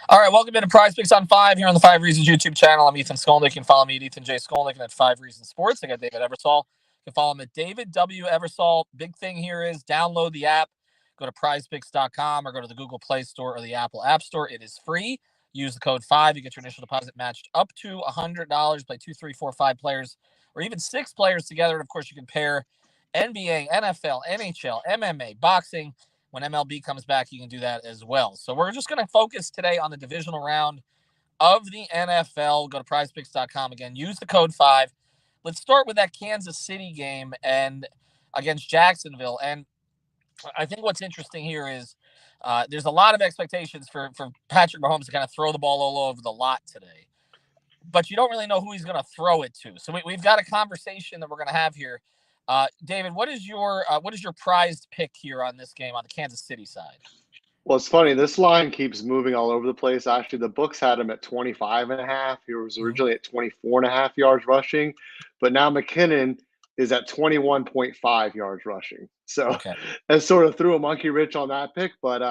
All right, welcome into Prize Picks on 5 here on the 5 Reasons YouTube channel. I'm Ethan Skolnick. You can follow me at Ethan J. Skolnick and at 5 Reasons Sports. I got David Eversole. You can follow him at David W. Eversole. Big thing here is download the app. Go to prizepicks.com or go to the Google Play Store or the Apple App Store. It is free. Use the code 5. You get your initial deposit matched up to $100. Play 2, 3, 4, 5 players or even 6 players together. And, of course, you can pair NBA, NFL, NHL, MMA, boxing. When MLB comes back, you can do that as well. So we're just going to focus today on the divisional round of the NFL. Go to prizepicks.com again. Use the code 5. Let's start with that Kansas City game and against Jacksonville. And I think what's interesting here is there's a lot of expectations for Patrick Mahomes to kind of throw the ball all over the lot today. But you don't really know who he's going to throw it to. So we've got a conversation that we're going to have here. David, what is your prized pick here on this game on the Kansas City side? Well, it's funny. This line keeps moving all over the place. Actually, the books had him at 25 and a half. He was originally at 24 and a half yards rushing, but now McKinnon is at 21.5 yards rushing. So Okay. I sort of threw a monkey wrench on that pick, but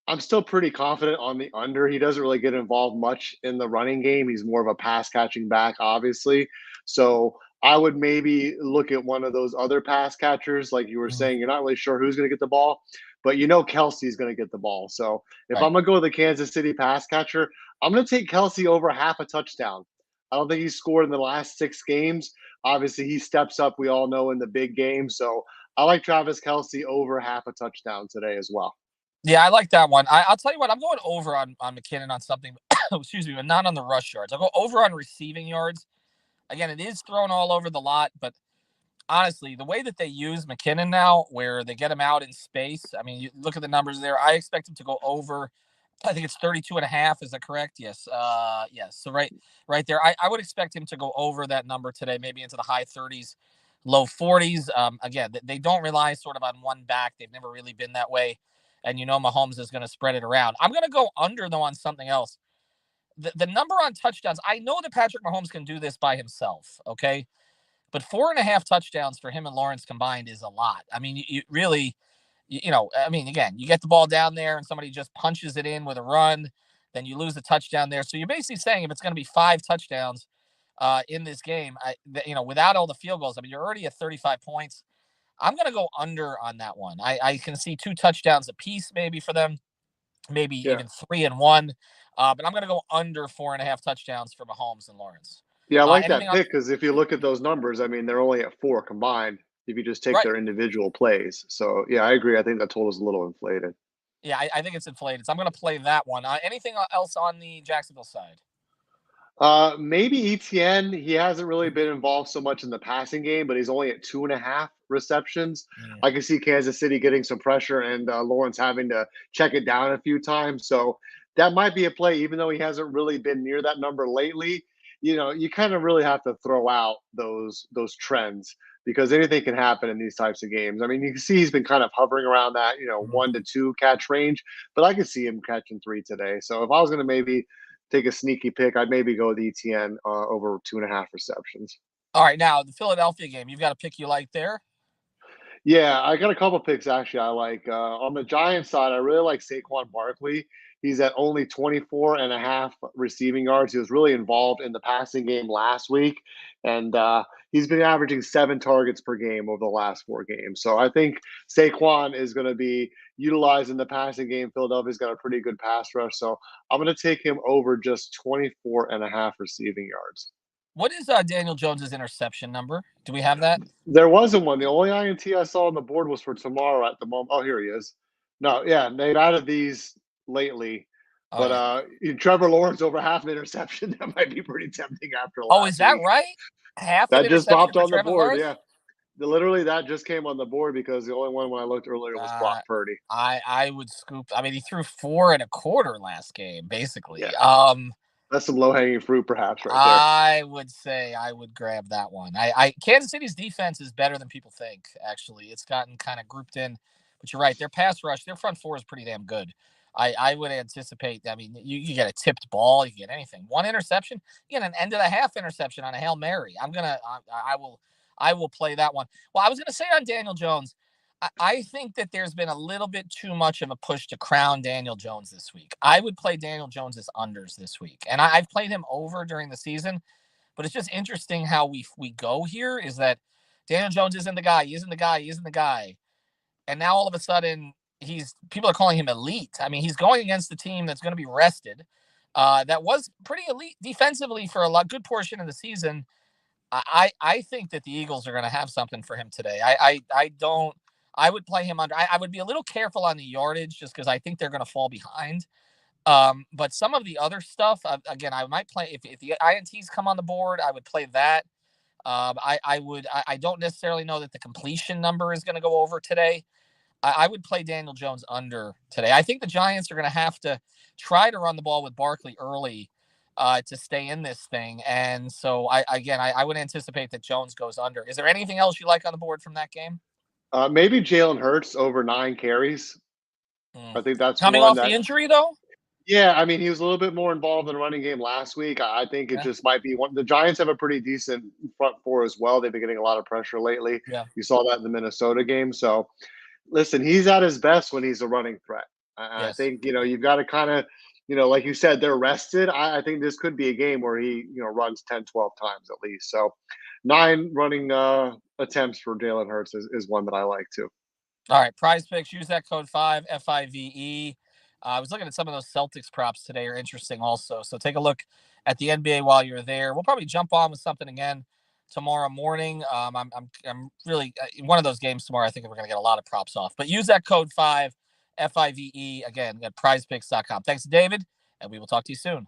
I'm still pretty confident on the under. He doesn't really get involved much in the running game. He's more of a pass catching back, obviously. So I would maybe look at one of those other pass catchers, like you were saying. You're not really sure who's going to get the ball, but you know Kelsey's going to get the ball. So if Right. I'm going to go with the Kansas City pass catcher, I'm going to take Kelsey over half a touchdown. I don't think he's scored in the last 6 games. Obviously, he steps up, we all know, in the big game. So I like Travis Kelsey over half a touchdown today as well. Yeah, I like that one. I'll tell you what, I'm going over on McKinnon on something, excuse me, but not on the rush yards. I'll go over on receiving yards. Again, it is thrown all over the lot, but honestly, the way that they use McKinnon now, where they get him out in space, I mean, you look at the numbers there. I expect him to go over. I think it's 32 and a half. Is that correct? Yes. Yes. So right there, I would expect him to go over that number today, maybe into the high 30s, low 40s. Again, they don't rely sort of on one back. They've never really been that way. And Mahomes is going to spread it around. I'm going to go under though on something else. The number on touchdowns, I know that Patrick Mahomes can do this by himself. Okay. But 4.5 touchdowns for him and Lawrence combined is a lot. I mean, you really, I mean, again, you get the ball down there and somebody just punches it in with a run, then you lose the touchdown there. So you're basically saying if it's going to be 5 touchdowns in this game, without all the field goals, I mean, you're already at 35 points. I'm going to go under on that one. I can see 2 touchdowns apiece maybe for them, maybe Yeah. even 3 and 1. But I'm going to go under 4.5 touchdowns for Mahomes and Lawrence. Yeah, I like Anything that on pick because if you look at those numbers, I mean, they're only at 4 combined if you just take right? their individual plays. So, yeah, I agree. I think that total is a little inflated. Yeah, I think it's inflated. So I'm going to play that one. Anything else on the Jacksonville side? Maybe ETN. He hasn't really been involved so much in the passing game, but he's only at 2.5 receptions. Mm. I can see Kansas City getting some pressure and Lawrence having to check it down a few times. So that might be a play, even though he hasn't really been near that number lately. You kind of really have to throw out those trends because anything can happen in these types of games. I mean, you can see he's been kind of hovering around that 1 to 2 catch range, but I could see him catching 3 today. So if I was going to maybe take a sneaky pick, I'd maybe go with ETN over 2.5 receptions. All right, now the Philadelphia game. You've got a pick you like there. Yeah, I got a couple picks actually. I like on the Giants side. I really like Saquon Barkley. He's at only 24 and a half receiving yards. He was really involved in the passing game last week, and he's been averaging 7 targets per game over the last 4 games. So I think Saquon is going to be utilized in the passing game. Philadelphia's got a pretty good pass rush, so I'm going to take him over just 24 and a half receiving yards. What is Daniel Jones's interception number? Do we have that? There wasn't one. The only INT I saw on the board was for tomorrow at the moment. Oh, here he is. No, yeah, they've added these lately. Oh But yeah. Trevor Lawrence over half an interception, that might be pretty tempting after Oh, is last that week. right? Half an That just interception popped for on the Trevor board. Lawrence. Yeah. Literally, that just came on the board because the only one when I looked earlier was Uh, Brock Purdy. I would scoop. I mean, he threw 4.25 last game, basically. Yeah. That's some low hanging fruit, perhaps, right there. I would say I would grab that one. Kansas City's defense is better than people think. Actually, it's gotten kind of grouped in, but you're right. Their pass rush, their front four is pretty damn good. I would anticipate. I mean, you get a tipped ball, you get anything. One interception, you get an end of the half interception on a Hail Mary. I will play that one. Well, I was gonna say on Daniel Jones, I think that there's been a little bit too much of a push to crown Daniel Jones this week. I would play Daniel Jones's unders this week, and I've played him over during the season. But it's just interesting how we go here. Is that Daniel Jones isn't the guy? He isn't the guy. He isn't the guy. And now all of a sudden people are calling him elite. I mean, he's going against the team that's going to be rested. That was pretty elite defensively for a good portion of the season. I think that the Eagles are going to have something for him today. I don't. I would play him under. I would be a little careful on the yardage just because I think they're going to fall behind. But some of the other stuff, again, I might play if the INTs come on the board, I would play that. I don't necessarily know that the completion number is going to go over today. I would play Daniel Jones under today. I think the Giants are going to have to try to run the ball with Barkley early to stay in this thing. And so I would anticipate that Jones goes under. Is there anything else you like on the board from that game? Maybe Jalen Hurts over 9 carries. I think that's Coming one off the that. injury though? Yeah, I mean, he was a little bit more involved in the running game last week. I think it Yeah. just might be one. The Giants have a pretty decent front four as well. They've been getting a lot of pressure lately. Yeah. You saw that in the Minnesota game. So, listen, he's at his best when he's a running threat. I Yes. think you've got to kind of, like you said, they're rested. I think this could be a game where he runs 10, 12 times at least. So, 9 running attempts for Jalen Hurts is one that I like too. All right, PrizePicks. Use that code 5FIVE. I was looking at some of those Celtics props today are interesting also. So take a look at the NBA while you're there. We'll probably jump on with something again tomorrow morning. I'm really one of those games tomorrow. I think we're going to get a lot of props off. But use that code 5FIVE again at PrizePicks.com. Thanks, David, and we will talk to you soon.